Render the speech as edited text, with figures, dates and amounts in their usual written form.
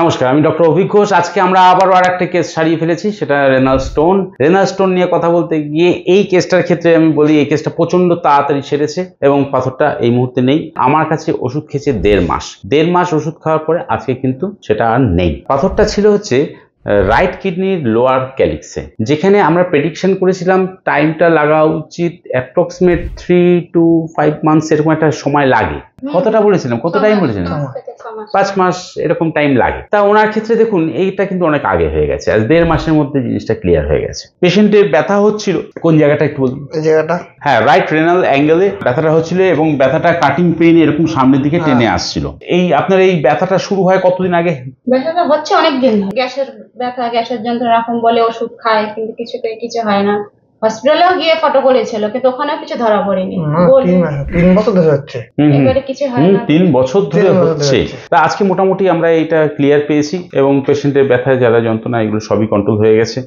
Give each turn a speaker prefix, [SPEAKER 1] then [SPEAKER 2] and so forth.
[SPEAKER 1] নমস্কার, আমি ডক্টর অভিক ঘোষ। আজকে আমরা আবারও আর একটা কেস সারিয়ে ফেলেছি, সেটা রেনাল স্টোন। রেনাল স্টোন নিয়ে কথা বলতে গিয়ে এই কেসটার ক্ষেত্রে আমি বলি এই কেসটা প্রচন্ড তাড়াতাড়ি সেরেছে এবং পাথরটা এই মুহূর্তে নেই। আমার কাছে ওষুধ খেয়েছে 1.5 মাস ওষুধ খাওয়ার পরে আজকে কিন্তু সেটা আর নেই। পাথরটা ছিল হচ্ছে রাইট কিডনির লোয়ার ক্যালিক্সে, যেখানে আমরা প্রেডিকশন করেছিলাম টাইমটা লাগা উচিত অ্যাপ্রক্সিমেট 3 to 5 মান্থস, এরকম একটা সময় লাগে। কতটা বলেছিলাম, কত টাইম বলেছিলাম? 5 মাস এরকম টাইম লাগে। তা ওনার ক্ষেত্রে দেখুন এইটা কিন্তু অনেক আগে হয়ে গেছে, আজ 1.5 মাসের মধ্যে জিনিসটা ক্লিয়ার হয়ে গেছে। পেশেন্টের ব্যথা হচ্ছিল কোন জায়গাটা একটু বলুন।
[SPEAKER 2] এই জায়গাটা,
[SPEAKER 1] হ্যাঁ, রাইট রেনাল অ্যাঙ্গেলে ব্যথাটা হচ্ছিল এবং ব্যথাটা কাটিং পেইন এরকম সামনের দিকে টেনে আসছিল। এই আপনার এই ব্যথাটা শুরু হয় কতদিন আগে?
[SPEAKER 3] ব্যথাটা হচ্ছে অনেকদিন, গ্যাসের ব্যথা, গ্যাসের যন্ত্রণা এরকম বলে ওষুধ খায় কিন্তু কিছু হয় না। হসপিটালেও গিয়ে ফটো করেছিল কিন্তু ওখানেও কিছু ধরা পড়েনি।
[SPEAKER 2] 3 বছর ধরে হচ্ছে,
[SPEAKER 3] এবারে কিছু হয় না।
[SPEAKER 1] 3 বছর ধরে হচ্ছে। তা আজকে মোটামুটি আমরা এটা ক্লিয়ার পেয়েছি এবং পেশেন্টের ব্যথায় যারা যন্ত্রণা এগুলো সবই কন্ট্রোল হয়ে গেছে।